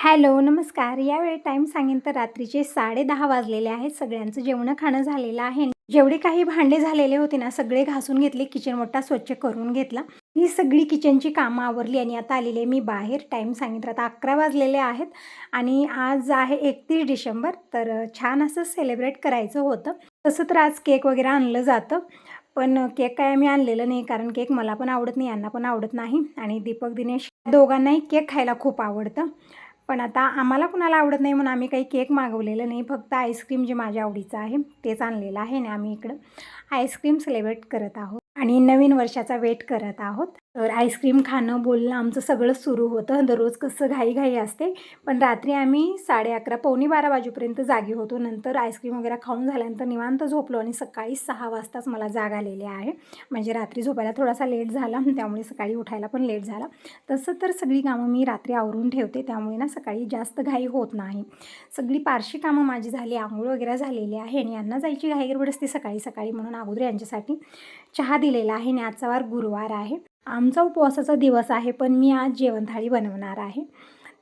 Hello, नमस्कार. यावेळी time सांगेन तर रात्रीचे 10:30 वाजलेले आहेत. सगळ्यांचं जेवणं-खाणं झालेलं आहे. जेवढे काही भांडे झालेले होते ना, सगळे घासून घेतले. किचन ओटा स्वच्छ करून घेतला. ही सगळी किचनची कामं आवरली आणि आता आलेले आहे मी बाहेर. टाईम सांगितलं आता 11 वाजलेले आहेत आणि आज आहे 31 डिसेंबर. तर छान असं सेलिब्रेट करायचं होतं. तसं तर आज केक वगैरे आणलं जातं. पण केक काय आम्ही आणलेलं नाही, कारण केक मला पण आवडत नाही, यांना पण आवडत नाही आणि दीपक, दिनेश दोघांनाही केक खायला खूप आवडतं. पण आता आम्हाला कुणाला आवडत नाही म्हणून आम्ही काही केक मागवलेलं नाही. फक्त आईस्क्रीम जे माझ्या आवडीचं आहे तेच आणलेलं आहे आणि आम्ही इकडं आईस्क्रीम सेलिब्रेट करत आहोत आणि नवीन वर्षाचा वेट करत आहोत. तर आईस्क्रीम खाणं, बोलणं आमचं सगळंच सुरू होतं. दररोज कसं घाई असते. पण रात्री आम्ही 11:30 पावणे 12 वाजेपर्यंत जागी होतो. नंतर आईस्क्रीम वगैरे खाऊन झाल्यानंतर निवांत झोपलो आणि सकाळी 6 वाजताच मला जाग आलेली आहे. म्हणजे रात्री झोपायला थोडासा लेट झाला, त्यामुळे सकाळी उठायला पण लेट झाला. तसं तर सगळी कामं मी रात्री आवरून ठेवते, त्यामुळे ना सकाळी जास्त घाई होत नाही. सगळी पारशी कामं माझी झाली, अंघोळ वगैरे झालेली आहे आणि यांना जायची घाई गडबड असते सकाळी म्हणून अगोदर यांच्यासाठी चहा दिलेला आहे आणि आजचा वार गुरुवार आहे. आमचा उपवासाचा दिवस आहे, पण मी आज जेवणथाळी बनवणार आहे.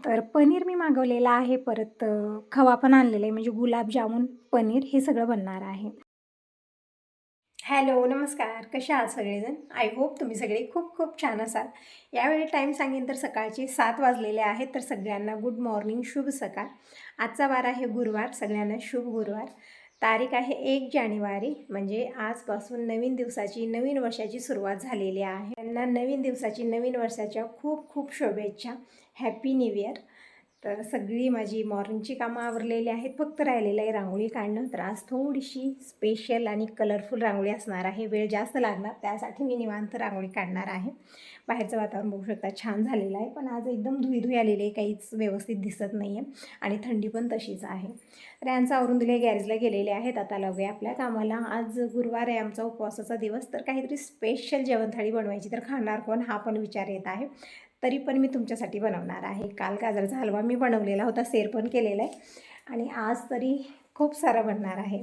तर पनीर मी मागवलेलं आहे, परत खवा पण आणलेला आहे, म्हणजे गुलाबजामुन, पनीर हे सगळं बनणार आहे. हॅलो, नमस्कार. कशा आहात सगळेजण? आय होप तुम्ही सगळे खूप खूप छान असाल. यावेळी टाईम सांगेन तर सकाळचे 7 वाजलेले आहेत. तर सगळ्यांना गुड मॉर्निंग, शुभ सकाळ. आजचा वार आहे गुरुवार, सगळ्यांना शुभ गुरुवार. तारीख आहे 1 जानेवारी, म्हणजे आजपासून नवीन दिवसाची, नवीन वर्षाची सुरुवात झालेली आहे. त्यांना नवीन दिवसाची, नवीन वर्षाच्या खूप खूप शुभेच्छा. Happy new year. तर सगळी माझी मॉर्निंगची कामं आवरलेली आहेत. फक्त राहिलेलं आहे रांगोळी काढणं. तर आज थोडीशी स्पेशल आणि कलरफुल रांगोळी असणार आहे. वेळ जास्त लागणार, त्यासाठी मी निवांत रांगोळी काढणार आहे. बाहेरचं वातावरण बघू शकता, छान झालेलं आहे. पण आज एकदम धुई आलेली आहे, काहीच व्यवस्थित दिसत नाही आहे आणि थंडी पण तशीच आहे. तर यांचं आवरून दिले, गॅरेजला गेलेले आहेत. आता लागूया आपल्या कामाला. आज गुरुवार आहे, आमचा उपवासाचा दिवस. तर काहीतरी स्पेशल जेवणथाळी बनवायची, तर खाणार कोण हा पण विचार येत आहे. तरी पण मी तुमच्यासाठी बनवणार आहे. काल गाजराचा हलवा मी बनवलेला होता, शेअर पण केलेला आहे आणि आज तरी खूप सारं बनणार आहे.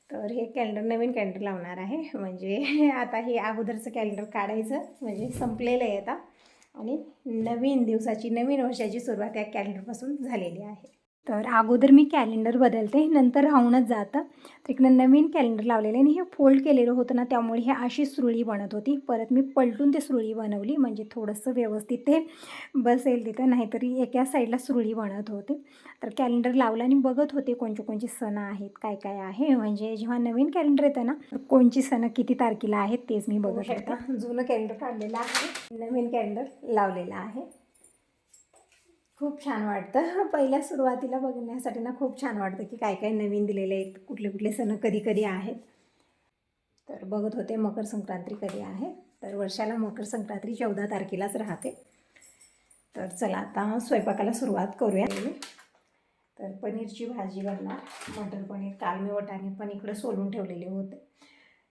तर हे कॅलेंडर, नवीन कॅलेंडर लावणार आहे. म्हणजे आता हे अगोदरचं कॅलेंडर काढायचं, म्हणजे संपलेलं आहे आता आणि नवीन दिवसाची, नवीन वर्षाची सुरुवात या कॅलेंडरपासून झालेली आहे. तर अगोदर मी कॅलेंडर बदलते, नंतर राहूनच जातं. तर इकडं नवीन कॅलेंडर लावलेलं आहे आणि हे फोल्ड केलेलं होतं ना, त्यामुळे हे अशी सुरळी बनत होती. परत मी पलटून ते सुरळी बनवली, म्हणजे थोडंसं व्यवस्थित ते बसेल तिथं, नाहीतरी एका साईडला सुरळी बनत होते. तर कॅलेंडर लावलं आणि बघत होते कोणते सण आहेत, काय काय आहे. म्हणजे जेव्हा नवीन कॅलेंडर येतं ना, कोणची सण किती तारखेला आहेत तेच मी बघत होते. जुनं कॅलेंडर काढलेलं आहे, नवीन कॅलेंडर लावलेलं आहे. खूप छान वाटतं. पहिल्या सुरुवातीला बघण्यासाठी ना खूप छान वाटतं की काय काय नवीन दिलेले आहेत, कुठले कुठले सण कधी कधी आहेत. तर बघत होते मकर संक्रांती कधी आहे. तर वर्षाला मकर संक्रांती 14 तारखेलाच राहते. तर चला आता स्वयंपाकाला सुरुवात करूया. तर पनीरची भाजी बनणार, मटर पनीर. काल मी वाटाणे पण इकडं सोलून ठेवलेले होते.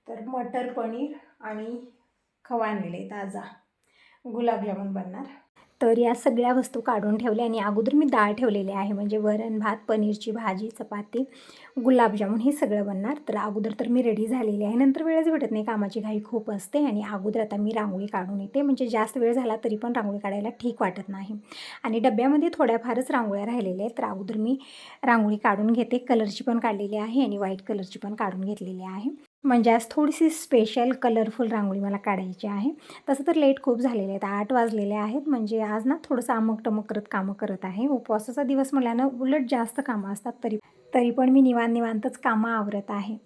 तर मटर पनीर आणि खवा आणलेले ताजा. गुलाबजामुन बनणार. तर या सगळ्या वस्तू काढून ठेवल्या आणि अगोदर मी डाळ ठेवलेली आहे, म्हणजे वरण भात, पनीरची भाजी, चपाती, गुलाबजामुन हे सगळं बनणार. तर अगोदर तर मी रेडी झालेली आहे. नंतर वेळच भेटत नाही, कामाची घाई खूप असते आणि अगोदर आता मी रांगोळी काढून येते. म्हणजे जास्त वेळ झाला तरी पण रांगोळी काढायला ठीक वाटत नाही आणि डब्यामध्ये थोड्याफारच रांगोळ्या राहिलेल्या आहेत. तर अगोदर मी रांगोळी काढून घेते. कलरची पण काढलेली आहे आणि व्हाईट कलरची पण काढून घेतलेली आहे. म्हणजे आज थोडीशी स्पेशल कलरफुल रांगोळी मला काढायची आहे. तसं तर लेट खूप झालेले आहेत, 8 वाजलेले आहेत. म्हणजे आज ना थोडंसं अमक-टमक करत कामं करत आहे. उपवासाचा दिवस म्हटल्यानं उलट जास्त कामं असतात, तरी पण मी निवांतच कामं आवरत आहे.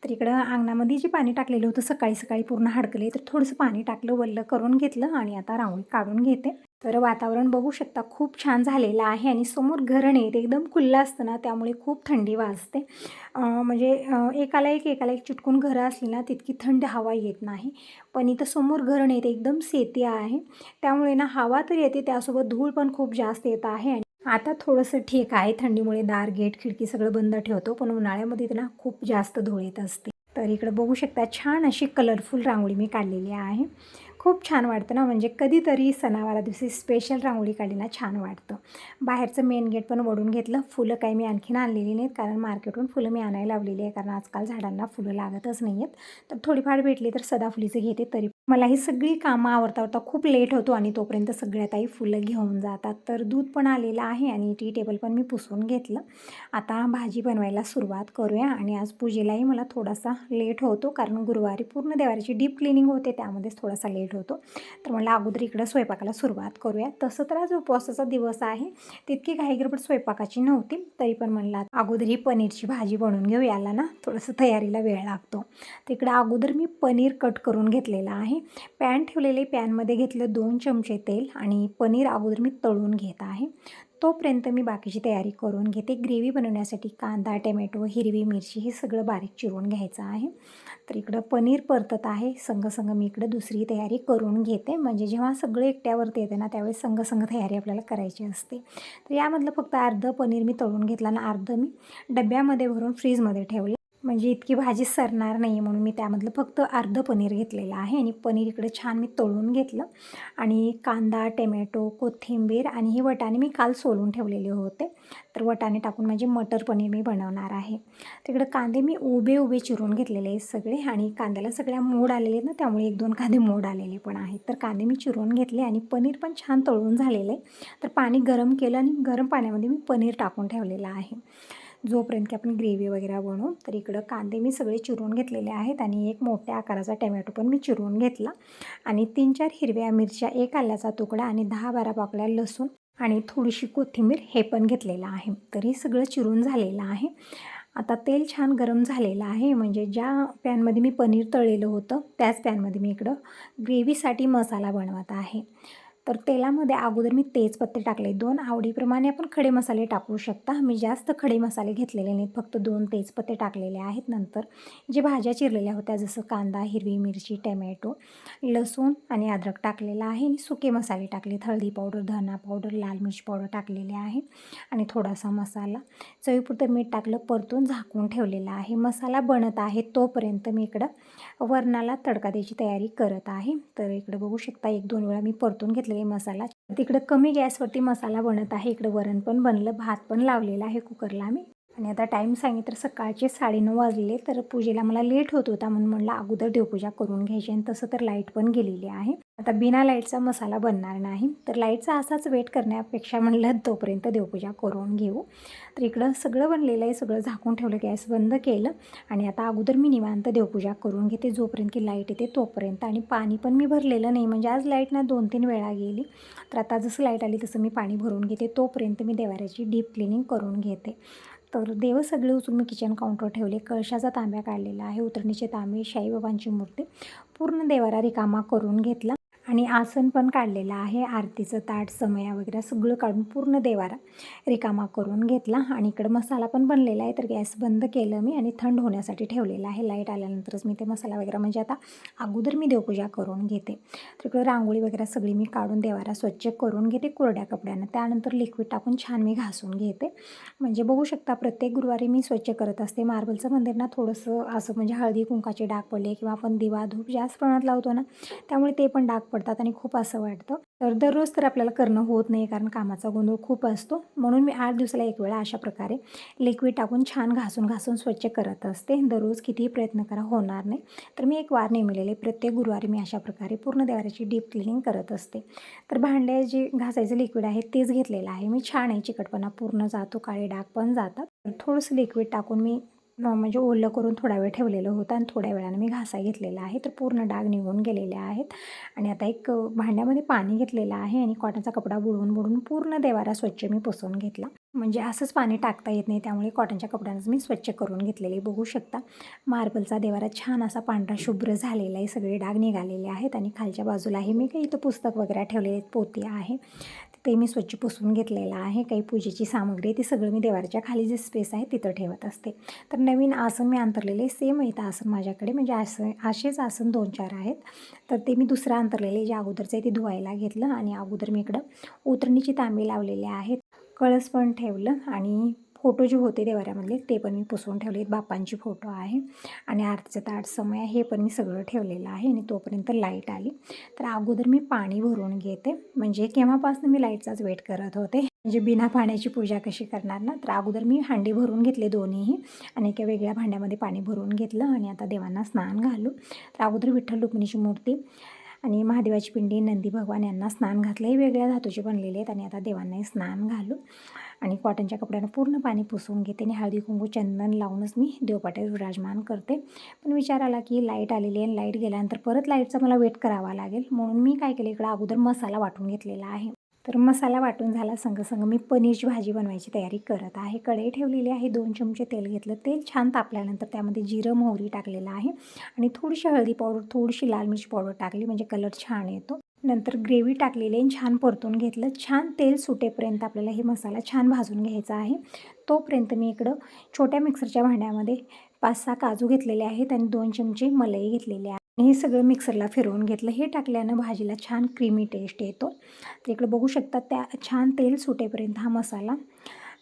तर इकडं अंगणामध्ये जे पाणी टाकलेलं होतं सकाळी पूर्ण हडकले, तर थोडंसं पाणी टाकलं, वल्ल करून घेतलं आणि आता रांगोळी काढून घेते. तर वातावरण बघू शकता, खूप छान झालेलं आहे आणि समोर घरण आहे, ते एकदम खुलं असतं ना, त्यामुळे खूप थंडी वाजते. म्हणजे एकाला एक चिटकून घरं असली ना, तितकी थंड हवा येत नाही. पण इथं समोर घरण आहे, ते एकदम शेती आहे, त्यामुळे ना हवा तर येते, त्यासोबत धूळ पण खूप जास्त येत आहे. आणि आता थोडंसं ठीक आहे, थंडीमुळे दार, गेट, खिडकी सगळं बंद ठेवतो, पण उन्हाळ्यामध्ये ना खूप जास्त धूळ येत असते. तर इकडं बघू शकता, छान अशी कलरफुल रांगोळी मी काढलेली आहे. खूप छान वाटतं ना, म्हणजे कधीतरी सणावारा दिवशी स्पेशल रांगोळी काढली ना छान वाटतं. बाहेरचं मेन गेट पण वळून घेतलं. फुलं काही मी आणखीन आणलेली नाहीत, कारण मार्केटहून फुलं मी आणायला लावलेली आहे, कारण आजकाल झाडांना फुलं लागतच नाही आहेत. तर थोडीफार भेटली तर सदाफुलीचं घेते, तरी मला ही सगळी कामं आवरता खूप लेट होतो आणि तोपर्यंत सगळ्या ताई फुलं घेऊन जातात. तर दूध पण आलेलं आहे आणि टी टेबल पण मी पुसून घेतलं. आता भाजी बनवायला सुरुवात करूया आणि आज पूजेलाही मला थोडासा लेट होतो कारण गुरुवारी पूर्ण देवाऱ्याची डीप क्लिनिंग होते, त्यामध्येच थोडासा लेट होतो. तर म्हणलं अगोदर इकडं स्वयंपाकाला सुरुवात करूया. तसं तर आज उपवासाचा दिवस आहे, तितकी घाई गडबड स्वयंपाकाची नव्हती. तरी पण म्हणलं अगोदर ही पनीरची भाजी बनवून घेऊ, याला ना थोडंसं तयारीला वेळ लागतो. तिकडं अगोदर मी पनीर कट करून घेतलेलं आहे. पॅन ठेवलेले, पॅनमध्ये घेतलं 2 चमचे तेल आणि पनीर अगोदर मी तळून घेत आहे. तोपर्यंत मी बाकीची तयारी करून घेते. ग्रेव्ही बनवण्यासाठी कांदा, टोमॅटो, हिरवी मिरची हे सगळं बारीक चिरून घ्यायचं आहे. तर इकडं पनीर परतत आहे. संग मी इकडं दुसरी तयारी करून घेते. म्हणजे जेव्हा सगळं एकट्यावरती येते ना, त्यावेळेस संग तयारी आपल्याला करायची असते. तर यामधलं फक्त अर्धं पनीर मी तळून घेतलं आणि अर्धं मी डब्यामध्ये भरून फ्रीजमध्ये ठेवलं. म्हणजे इतकी भाजी सरणार नाही म्हणून मी त्यामधलं फक्त अर्धं पनीर घेतलेलं आहे आणि पनीर इकडे छान मी तळून घेतलं. आणि कांदा, टोमॅटो, कोथिंबीर आणि हे वाटाणे मी काल सोलून ठेवलेले होते. तर वाटाणे टाकून म्हणजे मटर पनीर मी बनवणार आहे. तिकडे कांदे मी उभे चिरून घेतलेले आहेत सगळे आणि कांद्याला सगळ्या मोड आलेले आहेत ना, त्यामुळे 1-2 कांदे मोड आलेले पण आहेत. तर कांदे मी चिरून घेतले आणि पनीर पण छान तळून झालेलं आहे. तर पाणी गरम केलं आणि गरम पाण्यामध्ये मी पनीर टाकून ठेवलेलं आहे. जोपर्यंत की आपण ग्रेव्ही वगैरे बनवू. तर इकडं कांदे मी सगळे चिरून घेतलेले आहेत आणि एक मोठ्या आकाराचा टोमॅटो पण मी चिरून घेतला आणि 3-4 हिरव्या मिरच्या, 1 आल्याचा तुकडा आणि 10-12 पाकळ्या लसूण आणि थोडीशी कोथिंबीर हे पण घेतलेलं आहे. तर हे सगळं चिरून झालेलं आहे. आता तेल छान गरम झालेलं आहे. म्हणजे ज्या पॅनमध्ये मी पनीर तळलेलं होतं त्याच पॅनमध्ये मी इकडं ग्रेव्हीसाठी मसाला बनवत आहे. तर तेलामध्ये अगोदर मी तेजपत्ते टाकले 2. आवडीप्रमाणे आपण खडे मसाले टाकू शकता. मी जास्त खडे मसाले घेतलेले नाहीत, फक्त 2 तेजपत्ते टाकलेले आहेत. नंतर जे भाज्या चिरलेल्या होत्या जसं कांदा, हिरवी मिरची, टोमॅटो, लसूण आणि अद्रक टाकलेलं आहे आणि सुके मसाले टाकले. हळदी पावडर, धना पावडर, लाल मिरची पावडर टाकलेले आहे आणि थोडासा मसाला. चवीपुरतं मीठ टाकलं, परतून झाकून ठेवलेलं आहे. मसाला बनत आहे तोपर्यंत मी इकडं वरणाला तडका द्यायची तयारी करत आहे. तर इकडं बघू शकता 1-2 वेळा मी परतून घेतलेले मसाला. तिकडं कमी गॅसवरती मसाला बनत आहे. इकडं वरण पण बनलं, भात पण लावलेला आहे कुकरला मी. आणि आता टाईम सांगितलं तर सकाळचे 9:30 वाजले. तर पूजेला मला लेट होत होता म्हणून म्हणलं अगोदर देवपूजा करून घ्यायची आणि तसं तर लाईट पण गेलेली आहे. आता बिना लाईटचा मसाला बनणार नाही. तर लाईटचा असाच वेट करण्यापेक्षा म्हणलं तोपर्यंत देवपूजा करून घेऊ. तर इकडं सगळं बनलेलं आहे, सगळं झाकून ठेवलं, गॅस बंद केलं आणि आता अगोदर मी निवांत देवपूजा करून घेते जोपर्यंत की लाईट येते तोपर्यंत. आणि पाणी पण मी भरलेलं नाही, म्हणजे आज लाईट ना 2-3 वेळा गेली. तर आता जसं लाईट आली तसं मी पाणी भरून घेते. तोपर्यंत मी देवाऱ्याची डीप क्लिनिंग करून घेते. तर देव सगळे उचलून मी किचन काउंटर ठेवले. कळशाचा तांब्या काढलेला आहे, उतरणीचे तांबे, साईबाबांची मूर्ती, पूर्ण देवारा रिकामा करून घेतला. आणि आसन पण काढलेलं आहे. आरतीचं ताट, समया वगैरे सगळं काढून पूर्ण देवारा रिकामा करून घेतला. आणि इकडं मसाला पण बनलेला आहे. तर गॅस बंद केलं मी आणि थंड होण्यासाठी ठेवलेलं आहे. लाईट आल्यानंतरच मी ते मसाला वगैरे म्हणजे आता अगोदर मी देवपूजा करून घेते. तर इकडं रांगोळी वगैरे सगळी मी काढून देवारा स्वच्छ करून घेते कोरड्या कपड्यानं. त्यानंतर लिक्विड टाकून छान मी घासून घेते. म्हणजे बघू शकता प्रत्येक गुरुवारी मी स्वच्छ करत असते. मार्बलचं मंदिर ना थोडंसं असं म्हणजे हळदी कुंकाचे डाग पडले किंवा आपण दिवा धूप जास्त प्रमाणात लावतो ना, त्यामुळे ते पण डाग पडतात आणि खूप असं वाटतं. तर दररोज तर आपल्याला करणं होत नाही कारण कामाचा गोंधळ खूप असतो. म्हणून मी 8 दिवसाला 1 वेळा अशा प्रकारे लिक्विड टाकून छान घासून स्वच्छ करत असते. दररोज कितीही प्रयत्न करा होणार नाही. तर मी एक वार नेमलेले, प्रत्येक गुरुवारी मी अशा प्रकारे पूर्ण देवाऱ्याची डीप क्लिनिंग करत असते. तर भांडे जे घासायचं लिक्विड आहे तेच घेतलेलं आहे मी. छान आहे, चिकटपणा पूर्ण जातो, काळे डाग पण जातात. थोडंसं लिक्विड टाकून मी म्हणजे ओलं करून थोडा वेळ ठेवलेलं होतं आणि थोड्या वेळाने मी घासा घेतलेला आहे. तर पूर्ण डाग निघून गेलेले आहेत. आणि आता एक भांड्यामध्ये पाणी घेतलेलं आहे आणि कॉटनचा कपडा बुडवून पूर्ण देवारा स्वच्छ मी पुसून घेतला. म्हणजे असंच पाणी टाकता येत नाही, त्यामुळे कॉटनच्या कपड्यानंच मी स्वच्छ करून घेतलेले. बघू शकता मार्बलचा देवारा छान असा पांढरा शुभ्र झालेला आहे. सगळे डाग निघालेले आहेत. आणि खालच्या बाजूलाही मी काही इथं पुस्तक वगैरे ठेवलेले, पोती आहे ते मी स्वच्छ पुसून घेतलेलं आहे. काही पूजेची सामग्री आहे ती सगळं मी देवाऱ्याच्या खाली जे स्पेस आहे तिथं ठेवत असते. तर नवीन आसन मी अंतरलेले, सेम इथं आसन माझ्याकडे, म्हणजे असेच आसन 2-4 आहेत. तर ते मी दुसरं अंतरलेले जे अगोदरचं आहे ते धुवायला घेतलं. आणि अगोदर मी इकडं उतरणीची तांबे लावलेले आहेत, कळस पण ठेवलं आणि फोटो जे होते देवाऱ्यामधले ते पण मी पुसून ठेवले. बाप्पांची फोटो आहे आणि आरतीचं ताट, समय हे पण मी सगळं ठेवलेलं आहे. आणि तोपर्यंत लाईट आली. तर अगोदर मी पाणी भरून घेते, म्हणजे केव्हापासून मी लाईटचाच वेट करत होते. म्हणजे बिना पाण्याची पूजा कशी करणार ना, तर अगोदर मी हांडी भरून घेतले दोन्हीही आणि एका वेगळ्या भांड्यामध्ये पाणी भरून घेतलं आणि आता देवांना स्नान घालू. तर अगोदर विठ्ठल रुक्मिणीची मूर्ती आणि महादेवाची पिंडी, नंदी भगवान यांना स्नान घातलं. हे वेगळ्या धातूचे बनलेले आहेत आणि आता देवांनाही स्नान घालू आणि कॉटनच्या कपड्यानं पूर्ण पाणी पुसून घेते आणि हळदी कुंकू चंदन लावूनच मी देवपाट्यात विराजमान करते. पण विचार आला की लाईट आलेली आहे आणि लाईट गेल्यानंतर परत लाईटचा मला वेट करावा लागेल, म्हणून मी काय केलं, इकडं अगोदर मसाला वाटून घेतलेला आहे. तर मसाला वाटून झाला, संग मी पनीरची भाजी बनवायची तयारी करत आहे. कढई ठेवलेली आहे, 2 चमचे तेल घेतलं. तेल छान तापल्यानंतर त्यामध्ये जिरं मोहरी टाकलेलं आहे आणि थोडीशी हळदी पावडर, थोडीशी लाल मिरची पावडर टाकली म्हणजे कलर छान येतो. नंतर ग्रेव्ही टाकलेली आहे, छान परतून घेतलं. छान तेल सुटेपर्यंत आपल्याला हे मसाला छान भाजून घ्यायचा आहे. तोपर्यंत मी इकडं छोट्या मिक्सरच्या भांड्यामध्ये 5-6 काजू घेतलेले आहेत आणि 2 चमचे मलई घेतलेले आहे. हे सगळं मिक्सरला फिरवून घेतलं. हे टाकल्यानं भाजीला छान क्रीमी टेस्ट येतो. तर इकडं बघू शकता त्या छान तेल सुटेपर्यंत हा मसाला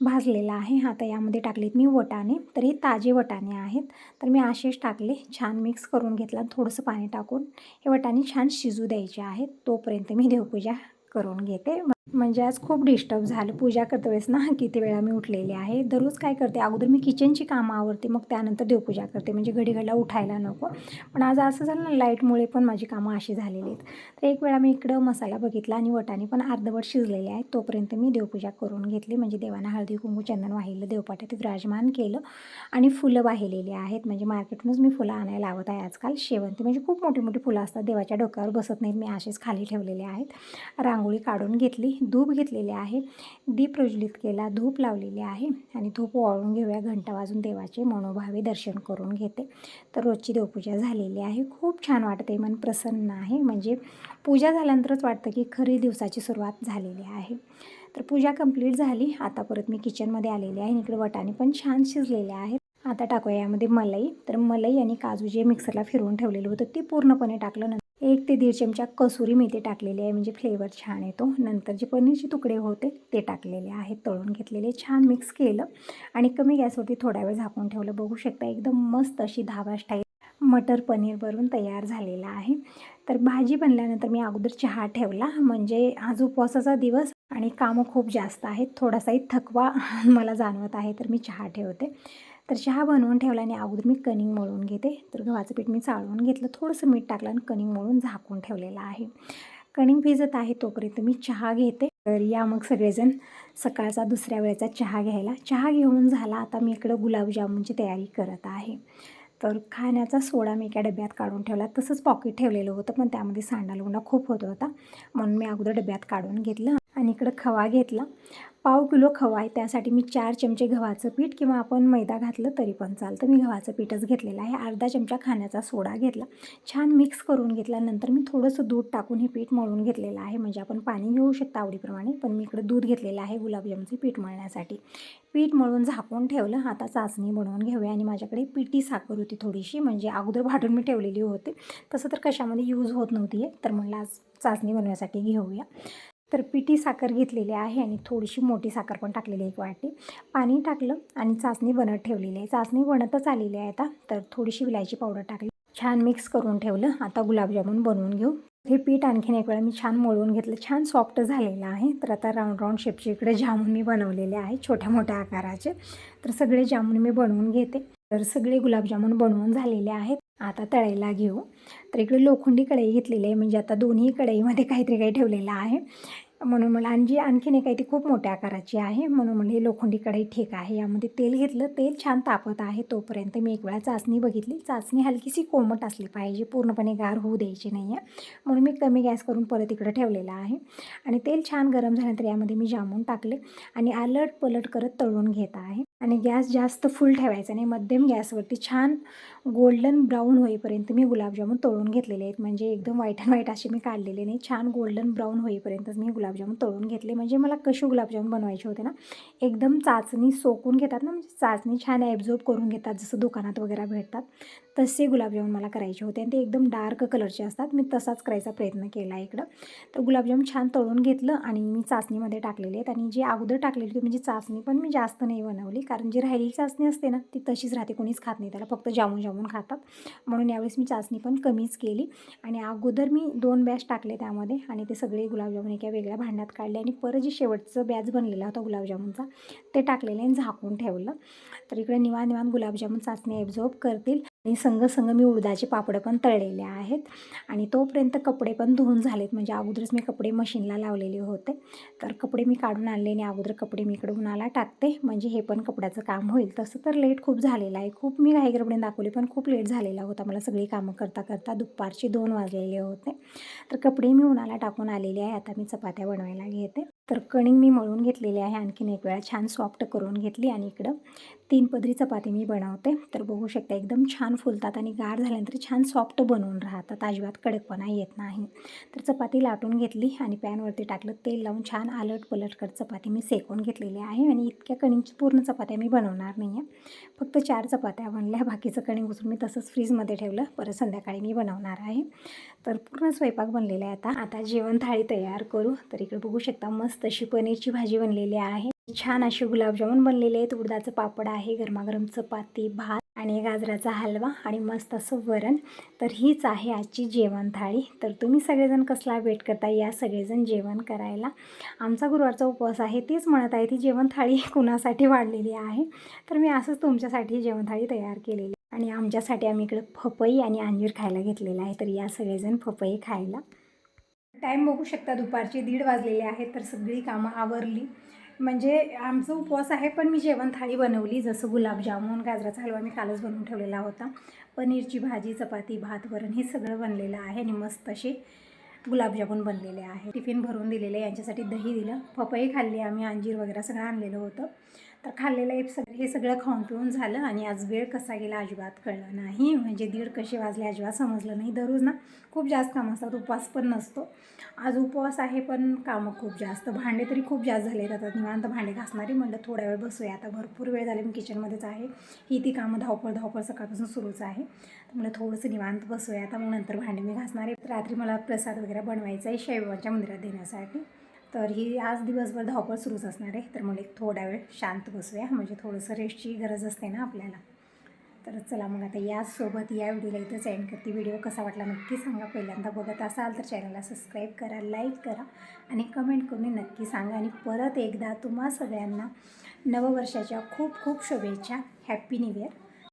भाजलेला आहे. आता यामध्ये टाकलेत मी वटाणे. तर हे ताजे वटाणे आहेत. तर मी असेच टाकले, छान मिक्स करून घेतला. थोडंसं पाणी टाकून हे वटाणे छान शिजू द्यायचे आहेत. तोपर्यंत मी देवपूजा करून घेते. म्हणजे आज खूप डिस्टर्ब झालं. पूजा करते वेळेस ना किती वेळा मी उठलेली आहे. दररोज काय करते, अगोदर मी किचनची कामं आवरते, मग त्यानंतर देवपूजा करते, म्हणजे घडी-घडीला उठायला नको. पण आज असं झालं ना, लाईटमुळे पण माझी कामं अशी झालेली आहेत. तर एक वेळा मी इकडं मसाला बघितला आणि वटाणे पण अर्धवट शिजलेले आहेत. तोपर्यंत मी देवपूजा करून घेतली. म्हणजे देवांना हळदी कुंकू चंदन वाहिलं, देवपाट्यात विराजमान केलं आणि फुलं वाहिलेली आहेत. म्हणजे मार्केटूनच मी फुलं आणायला लावत आहे आजकाल. शेवंती म्हणजे खूप मोठी मोठी फुलं असतात, देवाच्या डोक्यावर बसत नाहीत, मी असेच खाली ठेवलेले आहेत. रांगोळी काढून घेतली, धूप घेतलेले आहे, दीप प्रज्वलित केला, धूप लावलेली आहे आणि धूप वाळून घेऊया. घंटा वाजून देवाचे मनोभावे दर्शन करून घेते. तर रोजची देवपूजा झालेली आहे. खूप छान वाटते, मन प्रसन्न आहे. म्हणजे पूजा झाल्यानंतरच वाटतं की खरी दिवसाची सुरुवात झालेली आहे. तर पूजा कंप्लीट झाली. आता परत मी किचनमध्ये आलेली आहे. इकडे वटाणे पण छान शिजलेले आहेत. आता टाकूया यामध्ये मलाई. तर मलाई आणि काजू जे मिक्सरला फिरवून ठेवलेलं होतं ते पूर्णपणे टाकलं. 1 ते 1.5 चमचा कसुरी मेथी टाकलेली आहे, म्हणजे फ्लेवर छान येतो. नंतर जे पनीरचे तुकडे होते ते टाकलेले आहेत, तळून घेतलेले. छान मिक्स केलं आणि कमी गॅसवरती थोडा वेळ झाकून ठेवलं. बघू शकता एकदम मस्त अशी धाबा स्टाईल मटर पनीर बनवून तयार झालेला आहे. तर भाजी बनल्यानंतर मी अगोदर चहा ठेवला, म्हणजे आज उपवासाचा दिवस आणि कामं खूप जास्त आहेत, थोडासाही थकवा मला जाणवत आहे, तर मी चहा ठेवते. तर चहा बनवून ठेवला आणि अगोदर मी कणिक मळून घेते. तर गव्हाचं पीठ मी चाळून घेतलं, थोडंसं मीठ टाकलं आणि कणिक मळून झाकून ठेवलेलं आहे. कणिक भिजत आहे तोपर्यंत मी चहा घेते. तर या मग सगळेजण सकाळचा दुसऱ्या वेळेचा चहा घ्यायला. चहा घेऊन झाला, आता मी इकडं गुलाबजामुनची तयारी करत आहे. तर खाण्याचा सोडा मी एका डब्यात काढून ठेवला, तसंच पॉकेट ठेवलेलं होतं, पण त्यामध्ये सांडालुंडा खूप होत होता, म्हणून मी अगोदर डब्यात काढून घेतलं. आणि इकडं खवा घेतला, 1/2 किलो खवा आहे. त्यासाठी मी 4 चमचे गव्हाचं पीठ किंवा आपण मैदा घातलं तरी पण चालतं. मी गव्हाचं पीठच घेतलेलं आहे. अर्धा चमचा खाण्याचा सोडा घेतला, छान मिक्स करून घेतला. नंतर मी थोडंसं दूध टाकून हे पीठ मळून घेतलेलं आहे. म्हणजे आपण पाणी घेऊ शकता आवडीप्रमाणे, पण मी इकडं दूध घेतलेलं आहे गुलाबजामचे पीठ मळण्यासाठी. पीठ मळून झाकून ठेवलं. आता चाचणी बनवून घेऊया. आणि माझ्याकडे पिठी साखर होती थोडीशी, म्हणजे अगोदर भाजून मी ठेवलेली होती, तसं तर कशामध्ये यूज होत नव्हती आहे, तर म्हणलं आज चाचणी बनवण्यासाठी घेऊया. तर पिठी साखर घेतलेली आहे आणि थोडीशी मोठी साखर पण टाकलेली आहे, 1 वाटी. पाणी टाकलं आणि चाचणी बनत ठेवलेली आहे. चाचणी बनतच आलेली आहे आता. तर थोडीशी विलायची पावडर टाकली, छान मिक्स करून ठेवलं. आता गुलाबजामुन बनवून घेऊ. हे पीठ आणखीन एक वेळा मी छान मळून घेतलं, छान सॉफ्ट झालेलं आहे. तर आता राऊंड शेपचे इकडे जामून मी बनवलेले आहे, छोट्या मोठ्या आकाराचे. तर सगळे जामून मी बनवून घेते. तर सगळे गुलाबजामुन बनवून झालेले आहेत. आता तळायला घेऊ. तर इकडे लोखंडी कढई घेतलेली आहे, म्हणजे आता दोन्ही कढईमध्ये काहीतरी काही ठेवलेलं आहे, म्हणून मला आणि जी आणखीन एक आहे ती खूप मोठ्या आकाराची आहे, म्हणून म्हणजे ही लोखंडी कढई ठीक आहे. यामध्ये तेल घेतलं, तेल छान तापत आहे तोपर्यंत मी एक वेळा चाचणी बघितली. चाचणी हलकीशी कोमट असली पाहिजे, पूर्णपणे गार होऊ द्यायची नाही आहे, म्हणून मी कमी गॅस करून परत इकडं ठेवलेलं आहे. आणि तेल छान गरम झाल्यानंतर यामध्ये मी जामून टाकले आणि अलट पलट करत तळून घेत आहे. आणि गॅस जास्त फुल ठेवायचा नाही, मध्यम गॅसवरती छान गोल्डन ब्राऊन होईपर्यंत मी गुलाबजामुन तळून घेतलेले आहेत. म्हणजे एकदम व्हाईट अँड व्हाईट असे मी काढलेले नाही, छान गोल्डन ब्राऊन होईपर्यंतच मी गुलाबजामुन तळून घेतले. म्हणजे मला कसे गुलाबजामुन बनवायचे होते ना, एकदम चाचणी सोकून घेतात ना, म्हणजे चाचणी छान ॲब्झॉर्ब करून घेतात, जसं दुकानात वगैरे भेटतात तसे गुलाबजामुन मला करायचे होते. आणि ते एकदम डार्क कलरचे असतात, मी तसाच करायचा प्रयत्न केला इकडं. तर गुलाबजामुन छान तळून घेतलं आणि मी चाचणीमध्ये टाकलेले आहेत. आणि जे अगोदर टाकलेली होती म्हणजे चाचणी पण मी जास्त नाही बनवली, कारण जी राहिलेली चाचणी असते ना ती तशीच राहते, कोणीच खात नाही त्याला, फक्त जामून खातात. म्हणून यावेळेस मी चाचणी पण कमीच केली आणि अगोदर मी 2 बॅच टाकले त्यामध्ये आणि ते सगळे गुलाबजामुन एका वेगळ्या भांड्यात काढले आणि परत जे शेवटचं बॅच बनलेला होता गुलाबजामुनचा ते टाकलेले आणि झाकून ठेवलं. तर इकडे निवांत गुलाबजामुन चाचणी ॲब्झॉर्ब करतील आणि संग मी उडदाचे पापड पण तळलेले आहेत आणि तोपर्यंत कपडे पण धुवून झालेत. म्हणजे अगोदरच मी कपडे मशीनला लावलेले होते, तर कपडे मी काढून आणले आणि अगोदर कपडे मी इकडे उन्हाला टाकते, म्हणजे हे पण कपड्याचं काम होईल. तसं तर लेट खूप झालेलं आहे, खूप मी घाई गडबडीने दाखवली पण खूप लेट झालेला होता मला, सगळी कामं करता दुपारचे 2 वाजलेले होते. तर कपडे मी उन्हाला टाकून आलेले आहे. आता मी चपात्या बनवायला घेते. तर कणिक मी मळून घेतलेली आहे, आणखीन एक वेळा छान सॉफ्ट करून घेतली आणि इकडं 3 पदरी चपाती मी बनवते. तर बघू शकता एकदम छान फुलतात आणि गार झाल्यानंतर छान सॉफ्ट बनवून राहतात, अजिबात कडकपणा येत नाही. तर चपाती लाटून घेतली आणि पॅनवरती टाकलं, तेल लावून छान आलट पलट करत चपाती मी सेकून घेतलेली आहे. आणि इतक्या कणिकची पूर्ण चपात्या मी बनवणार नाही आहे, फक्त 4 चपात्या बनल्या, बाकीचं कणिक उचलून मी तसंच फ्रीजमध्ये ठेवलं, परत संध्याकाळी मी बनवणार आहे. तर पूर्ण स्वयंपाक बनलेला आहे. आता जेवण थाळी तयार करू. तर इकडे बघू शकता मस्त अशी पनीरची भाजी बनलेली आहे, छान असे गुलाबजामुन बनलेले आहेत, उडदाचं पापड आहे, गरमागरम चपाती, भात आणि गाजराचा हलवा आणि मस्त असं वरण. तर हीच आहे आजची जेवण थाळी. तर तुम्ही सगळेजण कसला वेट करता या सगळेजण जेवण करायला. आमचा गुरुवारचा उपवास आहे, तेच म्हणत आहे ती जेवण थाळी कुणासाठी वाढलेली आहे. तर मी असंच तुमच्यासाठी जेवण थाळी तयार केलेली आणि आमच्यासाठी आम्ही इकडे पपई आणि अंजीर खायला घेतलेला आहे. तर या सगळेजण पपई खायला. टाईम बघू शकता दुपारचे 1:30 वाजलेले आहेत. तर सगळी कामं आवरली, म्हणजे आमचा उपवास आहे पण मी जेवण थाळी बनवली, जसं गुलाबजामुन, गाजराचा हलवा मी कालच बनवून ठेवलेला होता, पनीरची भाजी, चपाती, भात, वरण हे सगळं बनलेलं आहे आणि मस्त असे गुलाबजामुन बनलेले आहे. टिफिन भरून दिलेले, यांच्यासाठी दही दिलं, पपई खाल्ली आम्ही, अंजीर वगैरे सगळं आणलेलं होतं. तर खाल्लेलं हे सगळं खाऊन पिऊन झालं आणि आज वेळ कसा गेला अजिबात कळलं नाही, म्हणजे 1:30 कसे वाजले अजिबात समजलं नाही. दररोज ना खूप जास्त कामं असतात, उपवास पण नसतो, आज उपवास आहे पण कामं खूप जास्त, भांडे तरी खूप जास्त झाले आहेत. आता निवांत भांडे घासणारी, म्हणलं थोड्या वेळ बसूया, आता भरपूर वेळ झाले मी किचनमध्येच आहे, ही ती कामं धावपळ सकाळपासून सुरूच आहे. तर मला थोडंसं निवांत बसूया आता, मग नंतर भांडे मी घासणारे. रात्री मला प्रसाद वगैरे बनवायचा आहे साईबाबांच्या मंदिरात देण्यासाठी, तर ही आज दिवसभर धावपळ सुरूच असणार आहे. तर मला एक थोडा वेळ शांत बसूया, म्हणजे थोडंसं रेस्टची गरज असते ना आपल्याला. तर चला मग आता यासोबत या व्हिडिओला इथंच एंड करते. व्हिडिओ कसा वाटला नक्की सांगा, पहिल्यांदा बघत असाल तर चॅनलला सबस्क्राईब करा, लाईक करा आणि कमेंट करून नक्की सांगा. आणि परत एकदा तुम्हा सगळ्यांना नववर्षाच्या खूप खूप शुभेच्छा. Happy new year.